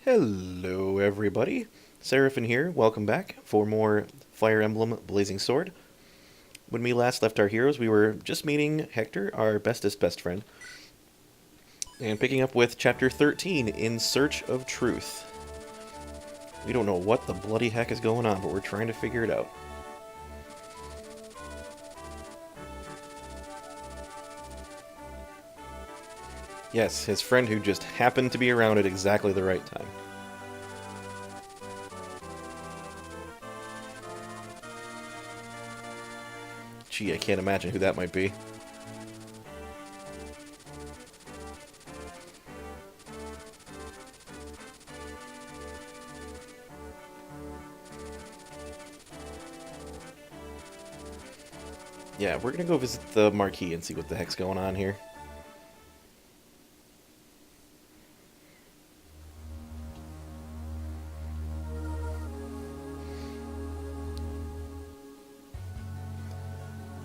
Hello, everybody. Seraphin here. Welcome back for more Fire Emblem Blazing Sword. When we last left our heroes, we were just meeting Hector, our bestest best friend, and picking up with Chapter 13, In Search of Truth. We don't know what the bloody heck is going on, but we're trying to figure it out. Yes, his friend who just happened to be around at exactly the right time. Gee, I can't imagine who that might be. Yeah, we're gonna go visit the Marquis and see what the heck's going on here.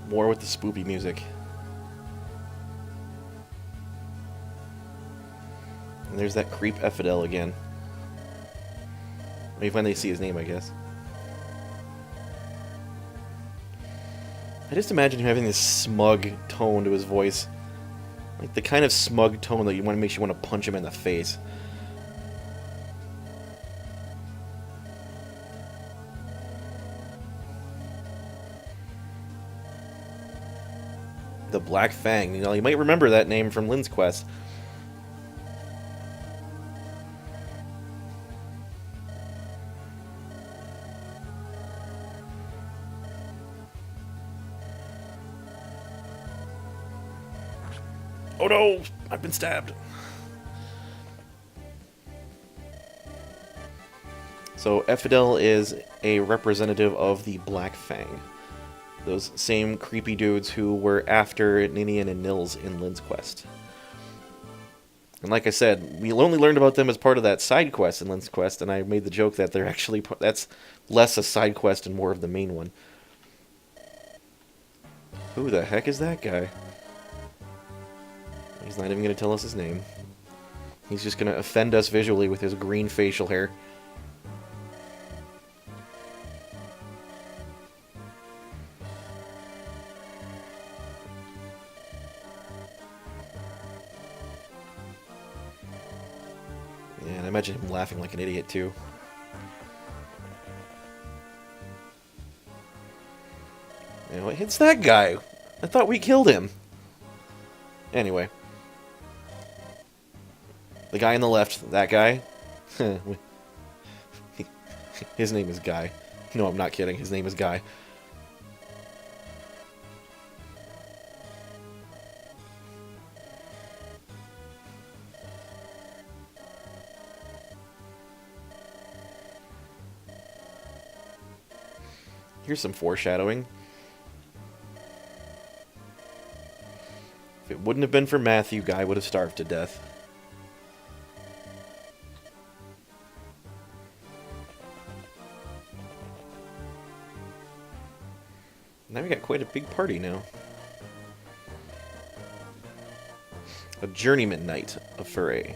More with the spoopy music. And there's that creep Effidel again. Maybe when they see his name, I guess. I just imagine him having this smug tone to his voice. Like the kind of smug tone that makes you want to punch him in the face. The Black Fang. You know, you might remember that name from Lynn's Quest. Oh no! I've been stabbed. So Effidel is a representative of the Black Fang. Those same creepy dudes who were after Ninian and Nils in Lynn's Quest. And like I said, we only learned about them as part of that side quest in Lynn's Quest, and I made the joke that they're actually that's less a side quest and more of the main one. Who the heck is that guy? He's not even going to tell us his name. He's just going to offend us visually with his green facial hair. Yeah, and I imagine him laughing like an idiot, too. You know, it's that guy. I thought we killed him. Anyway. The guy on the left, that guy. His name is Guy. No, I'm not kidding. His name is Guy. Here's some foreshadowing. If it wouldn't have been for Matthew, Guy would have starved to death. Now we got quite a big party now. A journeyman knight of Foray.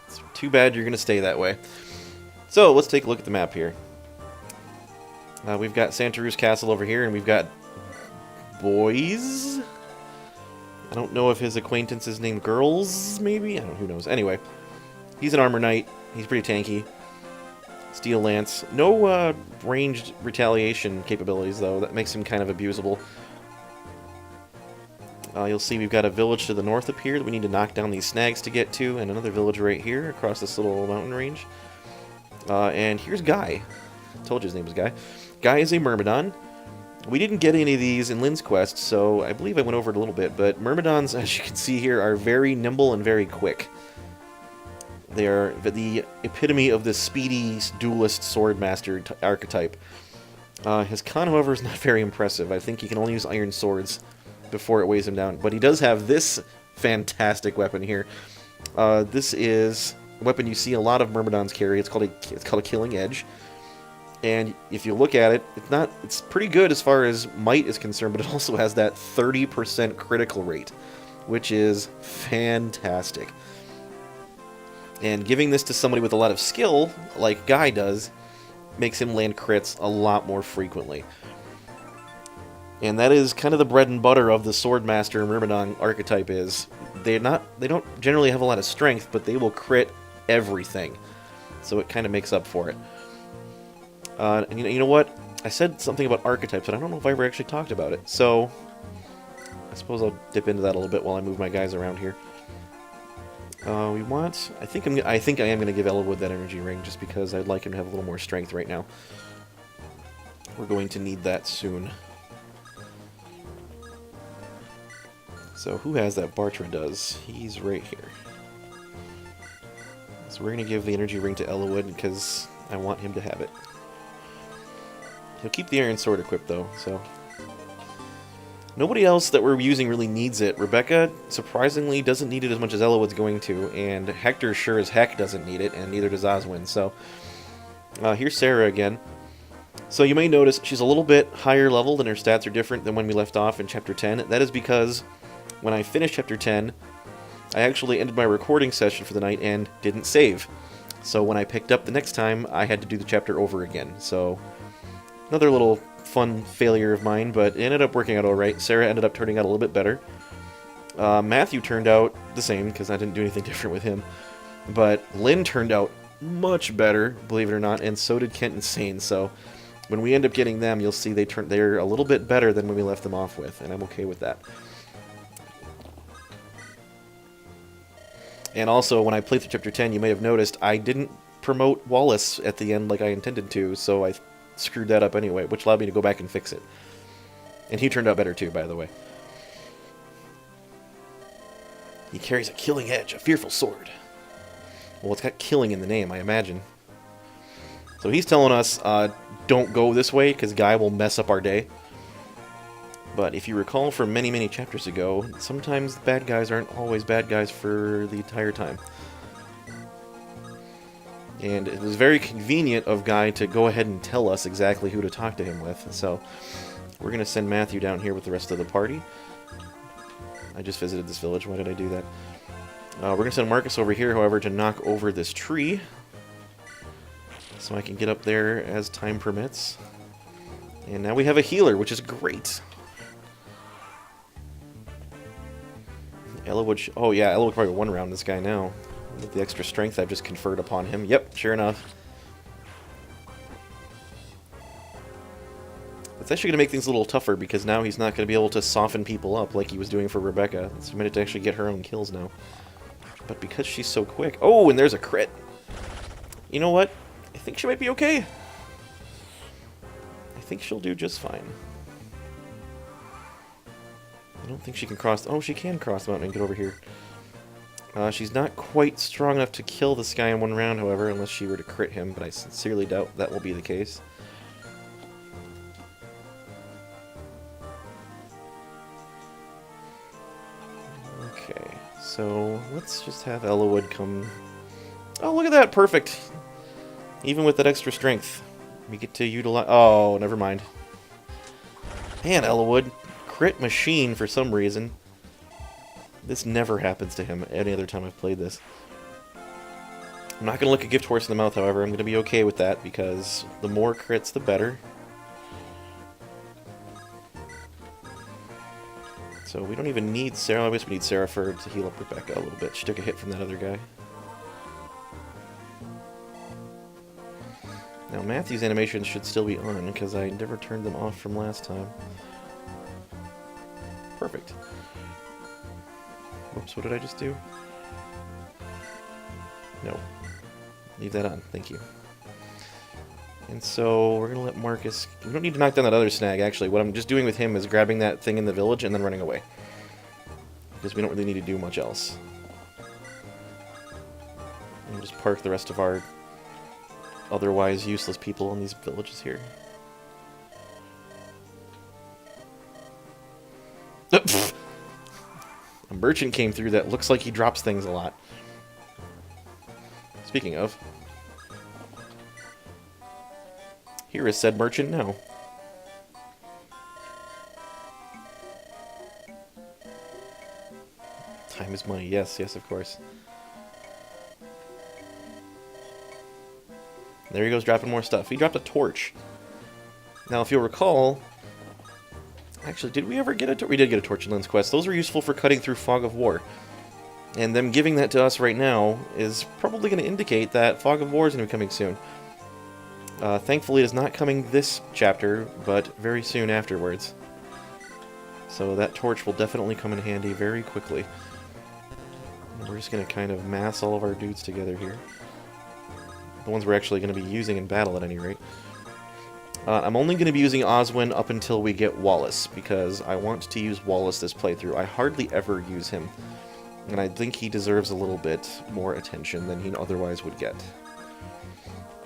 It's too bad you're going to stay that way. So, let's take a look at the map here. We've got Santaru's Castle over here, and we've got boys. I don't know if his acquaintance is named Girls, maybe? I don't know, who knows. Anyway, he's an armor knight. He's pretty tanky. Steel Lance. No ranged retaliation capabilities, though. That makes him kind of abusable. You'll see we've got a village to the north up here that we need to knock down these snags to get to, and another village right here across this little mountain range. And here's Guy. Told you his name was Guy. Guy is a Myrmidon. We didn't get any of these in Lynn's Quest, so I believe I went over it a little bit, but Myrmidons, as you can see here, are very nimble and very quick. They are the epitome of the speedy duelist swordmaster archetype. His con, however, is not very impressive. I think he can only use iron swords before it weighs him down. But he does have this fantastic weapon here. This is a weapon you see a lot of Myrmidons carry. It's called a Killing Edge. And if you look at it, it's pretty good as far as might is concerned, but it also has that 30% critical rate, which is fantastic. And giving this to somebody with a lot of skill, like Guy does, makes him land crits a lot more frequently. And that is kind of the bread and butter of the Swordmaster Myrmidon archetype is they don't generally have a lot of strength, but they will crit everything. So it kind of makes up for it. And you know what? I said something about archetypes, and I don't know if I ever actually talked about it. So I suppose I'll dip into that a little bit while I move my guys around here. We want... I think I am going to give Ellawood that energy ring just because I'd like him to have a little more strength right now. We're going to need that soon. So who has that? Bartra does. He's right here. So we're going to give the energy ring to Ellawood because I want him to have it. He'll keep the Iron Sword equipped though, so... Nobody else that we're using really needs it. Rebecca, surprisingly, doesn't need it as much as Ellawood's going to, and Hector sure as heck doesn't need it, and neither does Oswin. So, here's Sarah again. So you may notice she's a little bit higher leveled, and her stats are different than when we left off in Chapter 10. That is because when I finished Chapter 10, I actually ended my recording session for the night and didn't save. So when I picked up the next time, I had to do the chapter over again. So, another little fun failure of mine, but it ended up working out alright. Sarah ended up turning out a little bit better. Matthew turned out the same, because I didn't do anything different with him. But Lynn turned out much better, believe it or not, and so did Kent and Sane. So when we end up getting them, you'll see they're a little bit better than when we left them off with, and I'm okay with that. And also, when I played through Chapter 10, you may have noticed I didn't promote Wallace at the end like I intended to, so I screwed that up anyway, which allowed me to go back and fix it. And he turned out better too, by the way. He carries a killing edge, a fearful sword. Well, it's got killing in the name, I imagine. So he's telling us, don't go this way, because Guy will mess up our day. But if you recall from many, many chapters ago, sometimes the bad guys aren't always bad guys for the entire time. And it was very convenient of Guy to go ahead and tell us exactly who to talk to him with. So we're going to send Matthew down here with the rest of the party. I just visited this village. Why did I do that? We're going to send Marcus over here, however, to knock over this tree. So I can get up there as time permits. And now we have a healer, which is great. Ellawood... Oh yeah, Ellawood probably one-round this guy now. With the extra strength I've just conferred upon him. Yep, sure enough. It's actually going to make things a little tougher because now he's not going to be able to soften people up like he was doing for Rebecca. It's a minute to actually get her own kills now. But because she's so quick... Oh, and there's a crit! You know what? I think she might be okay. I think she'll do just fine. I don't think she can cross... Oh, she can cross the mountain and get over here. She's not quite strong enough to kill this guy in one round, however, unless she were to crit him, but I sincerely doubt that will be the case. Okay, so let's just have Ellawood come... Oh, look at that! Perfect! Even with that extra strength, we get to utilize... Oh, never mind. Man, Ellawood, crit machine for some reason. This never happens to him any other time I've played this. I'm not going to look a gift horse in the mouth, however. I'm going to be okay with that, because the more crits, the better. So we don't even need Sarah. I guess we need Sarah to heal up Rebecca a little bit. She took a hit from that other guy. Now Matthew's animations should still be on, because I never turned them off from last time. Perfect. Whoops, what did I just do? No. Leave that on, thank you. And so, we're going to let Marcus... We don't need to knock down that other snag, actually. What I'm just doing with him is grabbing that thing in the village and then running away. Because we don't really need to do much else. We'll just park the rest of our otherwise useless people in these villages here. A merchant came through that looks like he drops things a lot. Speaking of, here is said merchant now. Time is money. Yes, yes, of course. There he goes, dropping more stuff. He dropped a torch. Now, if you'll recall... Actually, did we ever get a torch? We did get a torch in Lynn's Quest. Those were useful for cutting through Fog of War. And them giving that to us right now is probably going to indicate that Fog of War is going to be coming soon. Thankfully, it is not coming this chapter, but very soon afterwards. So that torch will definitely come in handy very quickly. And we're just going to kind of mass all of our dudes together here. The ones we're actually going to be using in battle at any rate. I'm only going to be using Oswin up until we get Wallace, because I want to use Wallace this playthrough. I hardly ever use him, and I think he deserves a little bit more attention than he otherwise would get.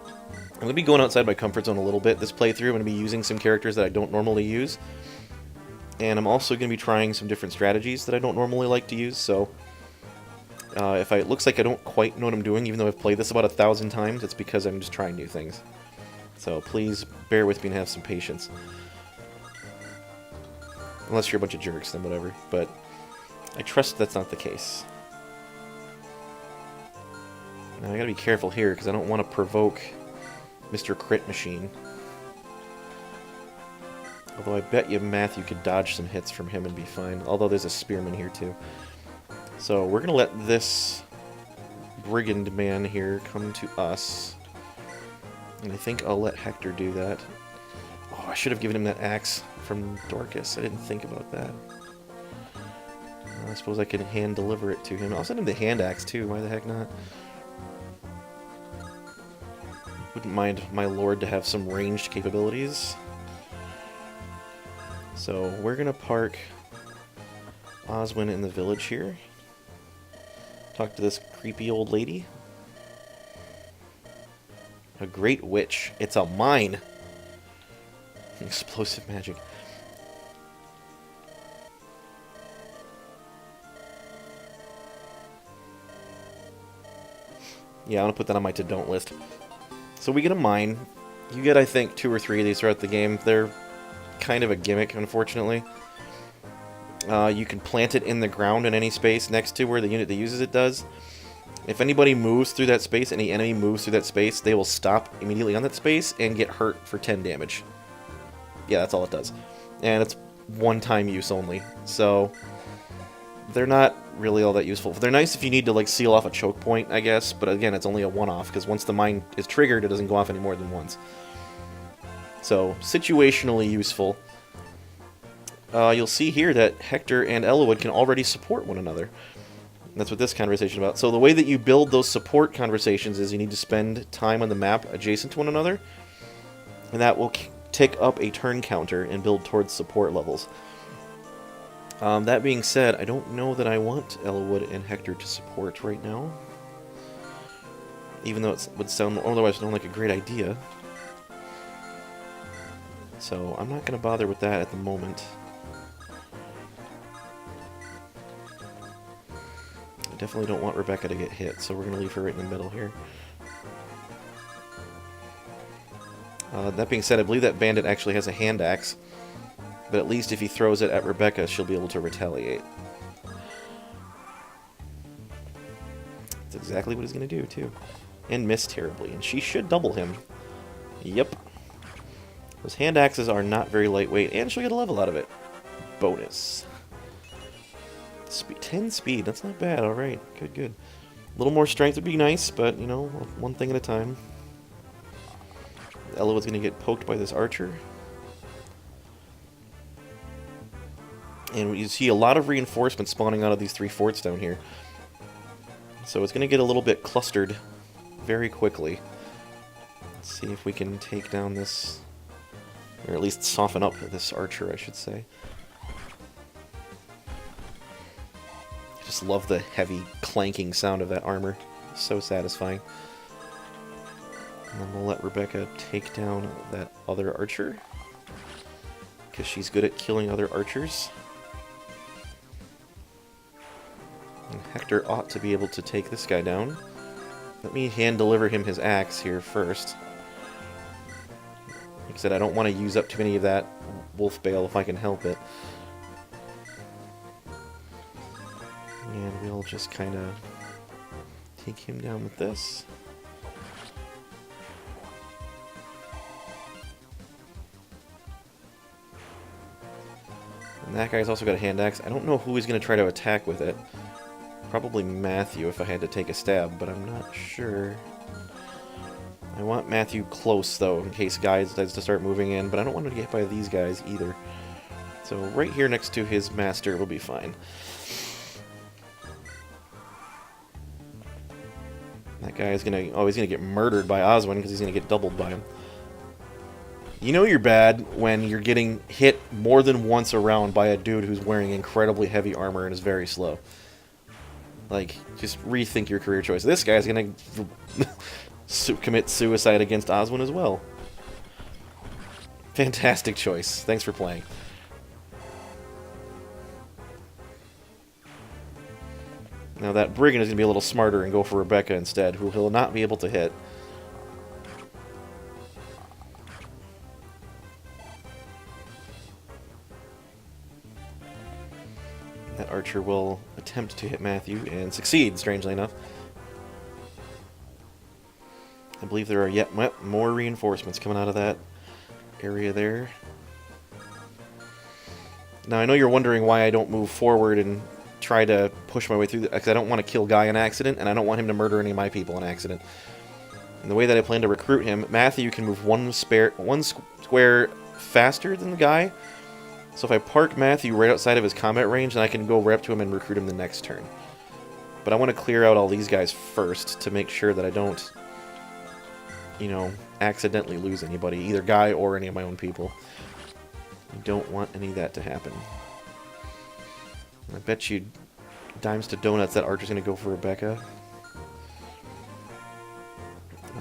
I'm going to be going outside my comfort zone a little bit this playthrough. I'm going to be using some characters that I don't normally use, and I'm also going to be trying some different strategies that I don't normally like to use, so if it looks like I don't quite know what I'm doing, even though I've played this about 1,000 times, it's because I'm just trying new things. So please bear with me and have some patience. Unless you're a bunch of jerks, then whatever. But I trust that's not the case. Now I gotta be careful here, because I don't want to provoke Mr. Crit Machine. Although I bet you, Matthew could dodge some hits from him and be fine. Although there's a Spearman here too. So we're gonna let this Brigand man here come to us. And I think I'll let Hector do that. Oh, I should have given him that axe from Dorcas. I didn't think about that. I suppose I can hand deliver it to him. I'll send him the hand axe too, why the heck not? Wouldn't mind my lord to have some ranged capabilities. So we're gonna park Oswin in the village here. Talk to this creepy old lady. A great witch. It's a mine. Explosive magic. Yeah, I'm gonna put that on my to-don't list. So we get a mine. You get, I think, 2 or 3 of these throughout the game. They're kind of a gimmick, unfortunately. You can plant it in the ground in any space next to where the unit that uses it does. If anybody moves through that space, any enemy moves through that space, they will stop immediately on that space and get hurt for 10 damage. Yeah, that's all it does. And it's one-time use only. So they're not really all that useful. They're nice if you need to like seal off a choke point, I guess, but again, it's only a one-off, because once the mine is triggered, it doesn't go off any more than once. So, situationally useful. You'll see here that Hector and Elowood can already support one another. That's what this conversation is about. So the way that you build those support conversations is you need to spend time on the map adjacent to one another, and that will tick up a turn counter and build towards support levels. That being said, I don't know that I want Elowood and Hector to support right now, even though it would otherwise sound like a great idea. So I'm not going to bother with that at the moment. Definitely don't want Rebecca to get hit, so we're going to leave her right in the middle here. That being said, I believe that bandit actually has a hand axe, but at least if he throws it at Rebecca, she'll be able to retaliate. That's exactly what he's going to do, too. And miss terribly, and she should double him. Yep. Those hand axes are not very lightweight, and she'll get a level out of it. Bonus. 10 speed, that's not bad, alright. Good, good. A little more strength would be nice, but, you know, one thing at a time. Elowood's gonna get poked by this archer. And you see a lot of reinforcements spawning out of these 3 forts down here. So it's gonna get a little bit clustered very quickly. Let's see if we can take down this, or at least soften up this archer, I should say. Just love the heavy clanking sound of that armor. So satisfying. And then we'll let Rebecca take down that other archer, because she's good at killing other archers. And Hector ought to be able to take this guy down. Let me hand deliver him his axe here first. Like I said, I don't want to use up too many of that wolf bale if I can help it. And we'll just kind of take him down with this. And that guy's also got a hand axe. I don't know who he's going to try to attack with it. Probably Matthew if I had to take a stab, but I'm not sure. I want Matthew close, though, in case Guy decides to start moving in, but I don't want him to get hit by these guys either. So right here next to his master will be fine. That guy is going to... Oh, he's going to get murdered by Oswin because he's going to get doubled by him. You know you're bad when you're getting hit more than once around by a dude who's wearing incredibly heavy armor and is very slow. Like, just rethink your career choice. This guy's going to commit suicide against Oswin as well. Fantastic choice. Thanks for playing. Now that brigand is going to be a little smarter and go for Rebecca instead, who he'll not be able to hit. That archer will attempt to hit Matthew and succeed, strangely enough. I believe there are yet more reinforcements coming out of that area there. Now I know you're wondering why I don't move forward and try to push my way through, because I don't want to kill Guy in accident, and I don't want him to murder any of my people in accident. And the way that I plan to recruit him, Matthew can move one square faster than the Guy. So if I park Matthew right outside of his combat range, then I can go right up to him and recruit him the next turn. But I want to clear out all these guys first to make sure that I don't, you know, accidentally lose anybody, either Guy or any of my own people. I don't want any of that to happen. I bet you dimes to donuts that archer's going to go for Rebecca.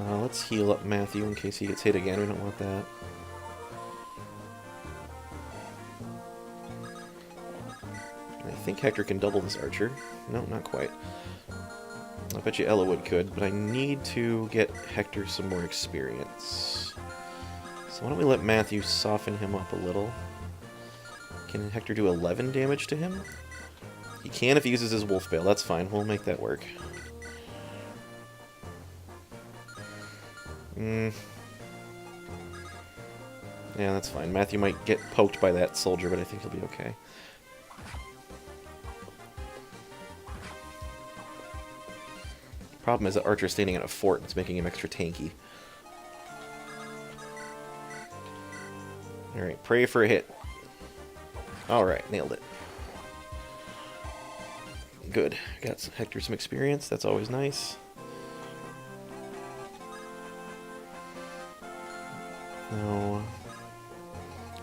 Let's heal up Matthew in case he gets hit again. We don't want that. I think Hector can double this archer. No, not quite. I bet you Ellawood could, but I need to get Hector some more experience. So why don't we let Matthew soften him up a little. Can Hector do 11 damage to him? He can if he uses his wolf bale. That's fine. We'll make that work. Yeah, that's fine. Matthew might get poked by that soldier, but I think he'll be okay. Problem is that Archer's standing in a fort and it's making him extra tanky. Alright, pray for a hit. Alright, nailed it. Good. Got Hector some experience. That's always nice. No.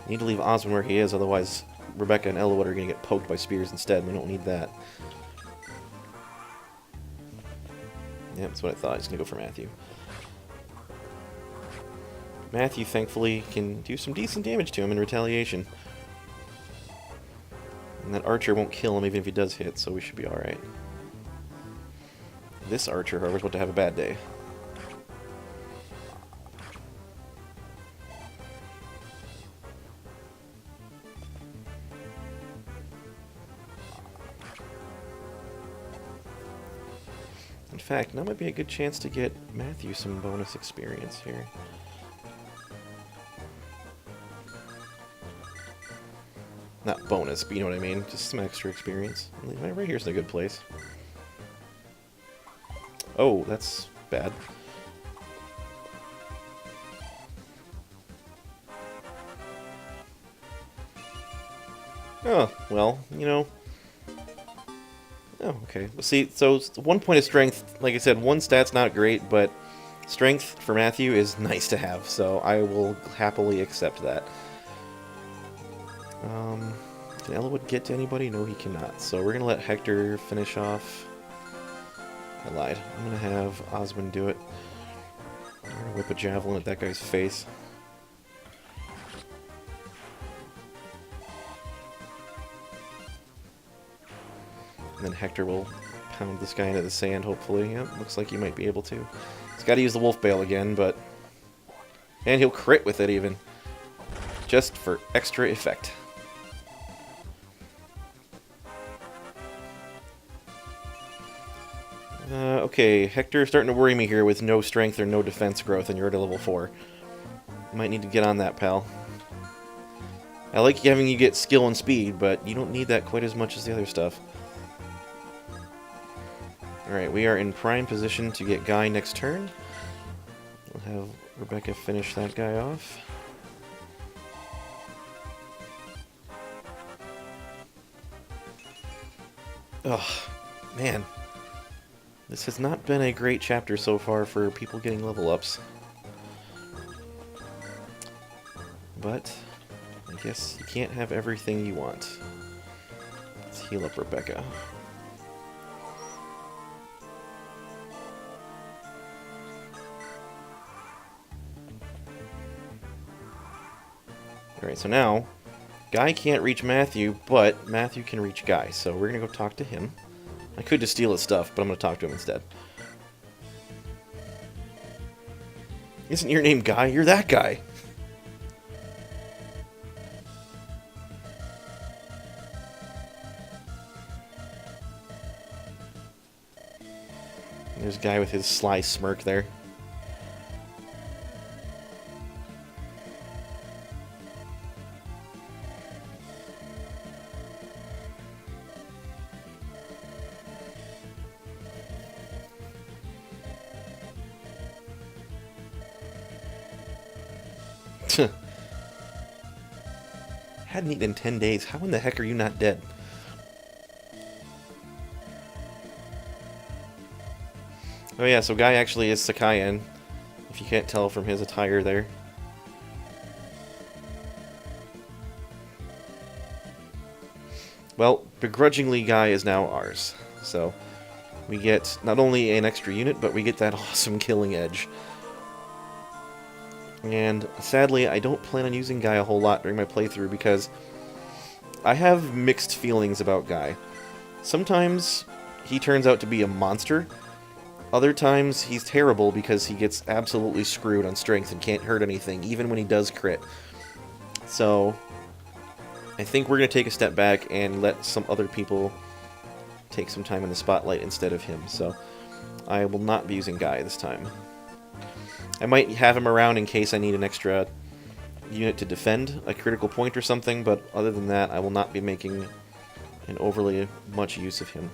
Need to leave Oswin where he is, otherwise Rebecca and Ellawood are going to get poked by spears instead. We don't need that. Yep, that's what I thought. He's going to go for Matthew. Matthew, thankfully, can do some decent damage to him in retaliation. And that archer won't kill him even if he does hit, so we should be alright. This archer, however, is about to have a bad day. In fact, now might be a good chance to get Matthew some bonus experience here. Not bonus, but you know what I mean. Just some extra experience. Right here's in a good place. Oh, that's bad. Oh, well, you know. Oh, okay. Well, see, so 1 point of strength, like I said, one stat's not great, but strength for Matthew is nice to have, so I will happily accept that. Can Ellawood get to anybody? No, he cannot. So we're going to let Hector finish off. I lied. I'm going to have Osmond do it. I'm going to whip a javelin at that guy's face. And then Hector will pound this guy into the sand, hopefully. Yep, looks like he might be able to. He's got to use the wolf bale again, but... And he'll crit with it, even. Just for extra effect. Okay, Hector's starting to worry me here with no strength or no defense growth, and you're at a level 4. Might need to get on that, pal. I like having you get skill and speed, but you don't need that quite as much as the other stuff. Alright, we are in prime position to get Guy next turn. We'll have Rebecca finish that guy off. Ugh, man. This has not been a great chapter so far for people getting level ups. But I guess you can't have everything you want. Let's heal up Rebecca. Alright, so now, Guy can't reach Matthew, but Matthew can reach Guy, so we're gonna go talk to him. I could just steal his stuff, but I'm gonna talk to him instead. Isn't your name Guy? You're that guy! There's a guy with his sly smirk there. Hadn't eaten in 10 days. How in the heck are you not dead? Oh yeah, so Guy actually is Sakayan, if you can't tell from his attire there. Well, begrudgingly Guy is now ours. So, we get not only an extra unit, but we get that awesome killing edge. And sadly, I don't plan on using Guy a whole lot during my playthrough because I have mixed feelings about Guy. Sometimes he turns out to be a monster. Other times he's terrible because he gets absolutely screwed on strength and can't hurt anything, even when he does crit. So, I think we're going to take a step back and let some other people take some time in the spotlight instead of him. So, I will not be using Guy this time. I might have him around in case I need an extra unit to defend a critical point or something, but other than that, I will not be making an overly much use of him.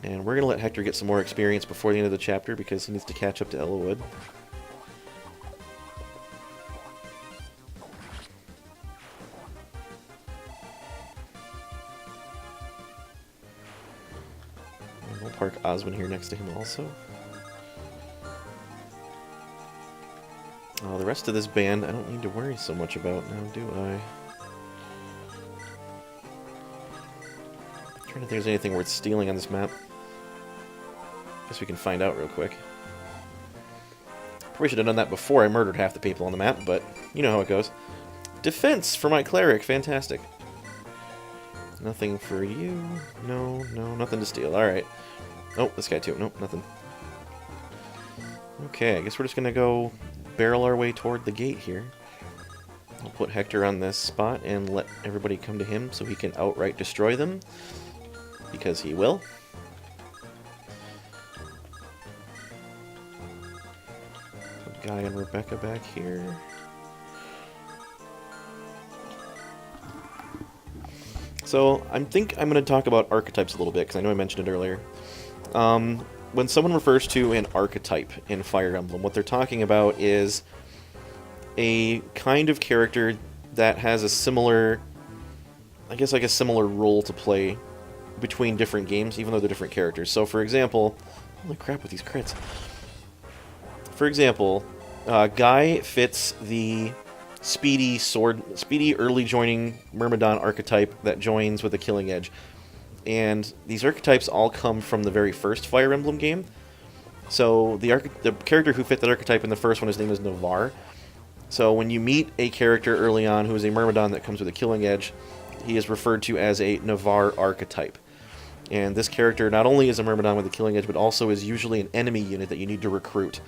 And we're going to let Hector get some more experience before the end of the chapter because he needs to catch up to Elwood. And we'll park Osmond here next to him also. The rest of this band I don't need to worry so much about now, do I? I'm trying to think if there's anything worth stealing on this map. Guess we can find out real quick. Probably should have done that before I murdered half the people on the map, but you know how it goes. Defense for my cleric, fantastic. Nothing for you. No, nothing to steal. Alright. Oh, this guy too. Nope, nothing. Okay, I guess we're just gonna go barrel our way toward the gate here. I'll put Hector on this spot and let everybody come to him so he can outright destroy them. Because he will. Put Guy and Rebecca back here. So, I think I'm going to talk about archetypes a little bit, because I know I mentioned it earlier. When someone refers to an archetype in Fire Emblem, what they're talking about is a kind of character that has a similar, I guess like a similar role to play between different games, even though they're different characters. So, for example, holy crap with these crits. For example, Guy fits the speedy early joining Myrmidon archetype that joins with a killing edge. And these archetypes all come from the very first Fire Emblem game. So the character who fit that archetype in the first one, his name is Navarre. So when you meet a character early on who is a Myrmidon that comes with a killing edge, he is referred to as a Navarre archetype. And this character not only is a Myrmidon with a killing edge, but also is usually an enemy unit that you need to recruit.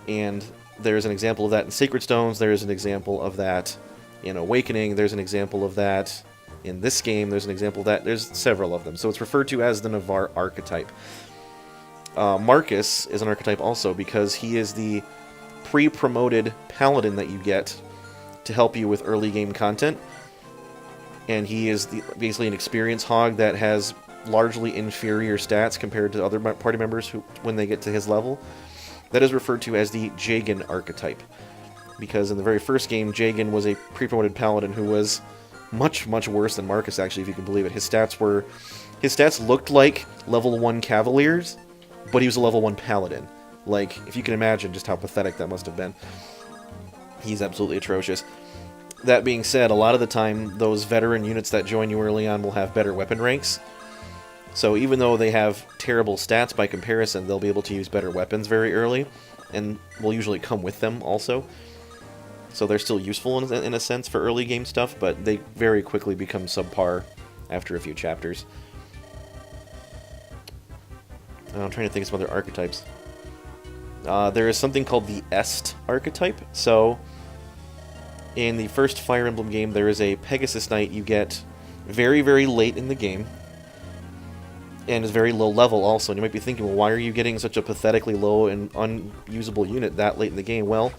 And there's an example of that in Sacred Stones, there's an example of that in Awakening, there's an example of that in this game, there's an example of that, there's several of them. So it's referred to as the Navarre archetype. Marcus is an archetype also because he is the pre-promoted paladin that you get to help you with early game content. And he is basically an experience hog that has largely inferior stats compared to other party members when they get to his level. That is referred to as the Jagan archetype. Because in the very first game, Jagan was a pre-promoted paladin who was much, much worse than Marcus, actually, if you can believe it. His stats looked like level 1 Cavaliers, but he was a level 1 paladin. Like, if you can imagine just how pathetic that must have been. He's absolutely atrocious. That being said, a lot of the time, those veteran units that join you early on will have better weapon ranks. So even though they have terrible stats by comparison, they'll be able to use better weapons very early, and will usually come with them also. So they're still useful in a sense for early game stuff, but they very quickly become subpar after a few chapters. I'm trying to think of some other archetypes. There is something called the Est archetype. So in the first Fire Emblem game, there is a Pegasus Knight you get very, very late in the game, and is very low level also. And you might be thinking, well, why are you getting such a pathetically low and unusable unit that late in the game? Well,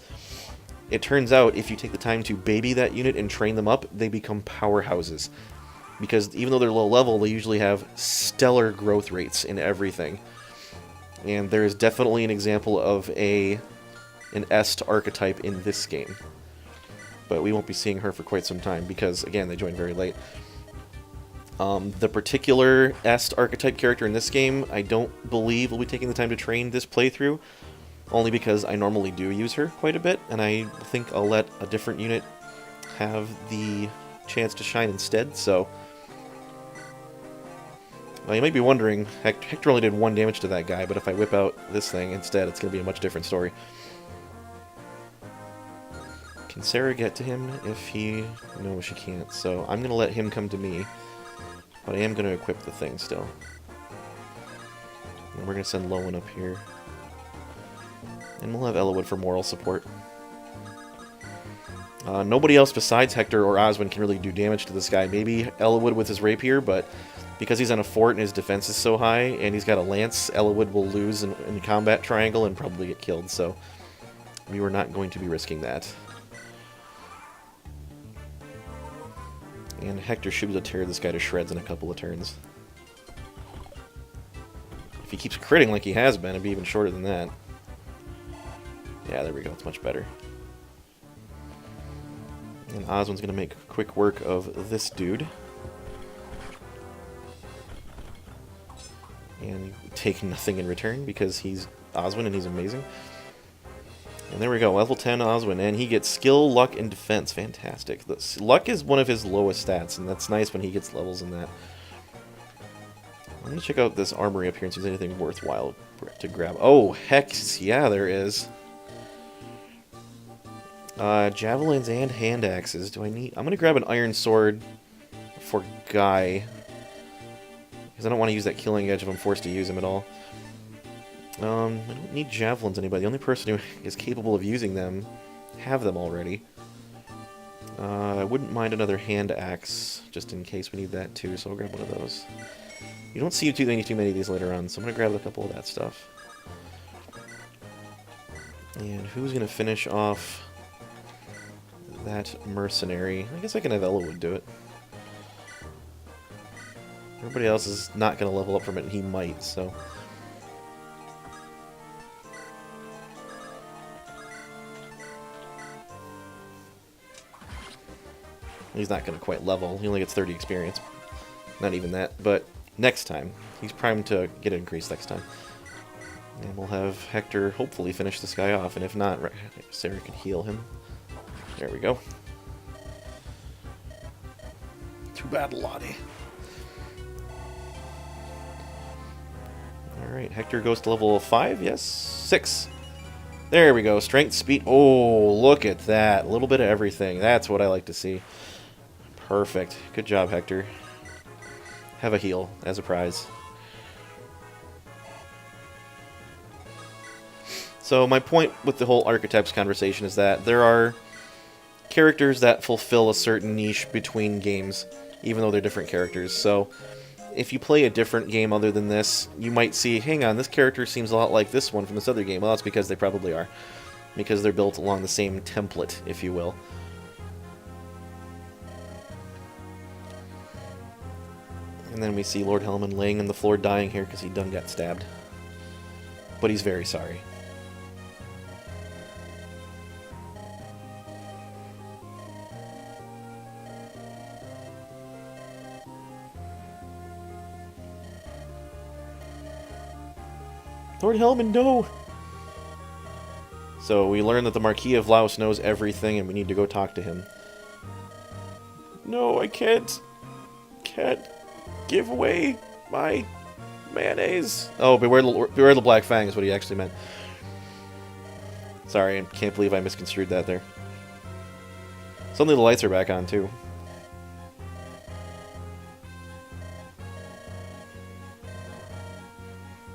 it turns out if you take the time to baby that unit and train them up, they become powerhouses. Because even though they're low level, they usually have stellar growth rates in everything. And there is definitely an example of an Est archetype in this game. But we won't be seeing her for quite some time because, again, they joined very late. The particular Est archetype character in this game, I don't believe will be taking the time to train this playthrough, only because I normally do use her quite a bit, and I think I'll let a different unit have the chance to shine instead, so... Well, you might be wondering, Hector only did 1 damage to that guy, but if I whip out this thing instead, it's going to be a much different story. Can Sarah get to him if he... No, she can't, so I'm going to let him come to me. But I am going to equip the thing still. And we're going to send Lowen up here. And we'll have Elowood for moral support. Nobody else besides Hector or Oswin can really do damage to this guy. Maybe Elowood with his rapier, but because he's on a fort and his defense is so high, and he's got a lance, Elowood will lose in combat triangle and probably get killed, so we were not going to be risking that. And Hector should be able to tear this guy to shreds in a couple of turns. If he keeps critting like he has been, it'd be even shorter than that. Yeah, there we go. It's much better. And Oswin's going to make quick work of this dude. And take nothing in return because he's Oswin and he's amazing. And there we go, level 10 Oswin, and he gets skill, luck, and defense. Fantastic. Luck is one of his lowest stats, and that's nice when he gets levels in that. Let me check out this armory up here and see if there's anything worthwhile to grab. Oh, heck, yeah, there is. Javelins and hand axes. Do I need... I'm going to grab an iron sword for Guy, because I don't want to use that killing edge if I'm forced to use him at all. I don't need javelins anybody. The only person who is capable of using them have them already. I wouldn't mind another hand axe, just in case we need that too, so I'll grab one of those. You don't see too many of these later on, so I'm going to grab a couple of that stuff. And who's going to finish off that mercenary? I guess I can have Elowood do it. Everybody else is not going to level up from it, and he might, so... He's not going to quite level. He only gets 30 experience. Not even that. But next time. He's primed to get an increase next time. And we'll have Hector hopefully finish this guy off. And if not, Sarah can heal him. There we go. Too bad, Lottie. Alright, Hector goes to level 5. Yes, 6. There we go. Strength, speed. Oh, look at that. A little bit of everything. That's what I like to see. Perfect. Good job, Hector. Have a heal as a prize. So my point with the whole archetypes conversation is that there are characters that fulfill a certain niche between games, even though they're different characters. So if you play a different game other than this, you might see, hang on, this character seems a lot like this one from this other game. Well, that's because they probably are. Because they're built along the same template, if you will. And then we see Lord Hellman laying on the floor dying here because he done got stabbed. But he's very sorry. Lord Hellman, no! So we learn that the Marquis of Laos knows everything and we need to go talk to him. No, I can't give away my mayonnaise. Oh, beware the Black Fang is what he actually meant. Sorry, I can't believe I misconstrued that there. Suddenly the lights are back on, too.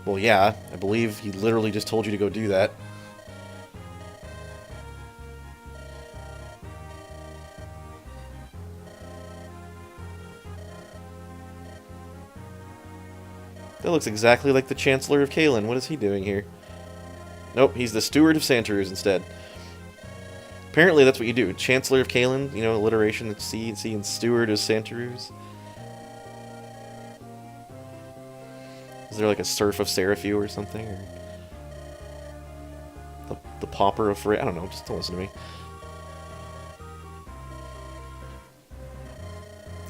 Well, yeah, I believe he literally just told you to go do that. That looks exactly like the Chancellor of Kalen. What is he doing here? Nope, he's the Steward of Santaruz instead. Apparently that's what you do. Chancellor of Kalen, you know, alliteration at C and Steward of Santaruz. Is there like a Serf of Seraphiu or something? Or the Pauper of Frey? I don't know, just don't listen to me.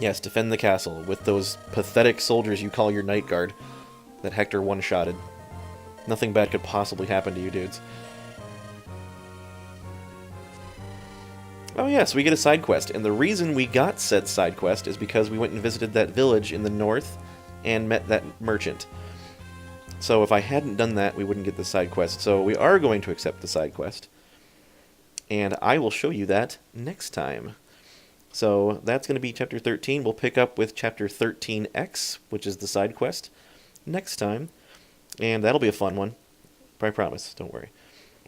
Yes, defend the castle with those pathetic soldiers you call your Night Guard that Hector one-shotted. Nothing bad could possibly happen to you dudes. Oh yeah, so we get a side quest, and the reason we got said side quest is because we went and visited that village in the north and met that merchant. So if I hadn't done that, we wouldn't get the side quest. So we are going to accept the side quest. And I will show you that next time. So that's going to be Chapter 13. We'll pick up with Chapter 13X, which is the side quest, next time. And that'll be a fun one. I promise, don't worry.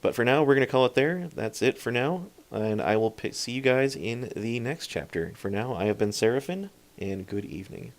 But for now, we're going to call it there. That's it for now. And I will see you guys in the next chapter. For now, I have been Seraphin, and good evening.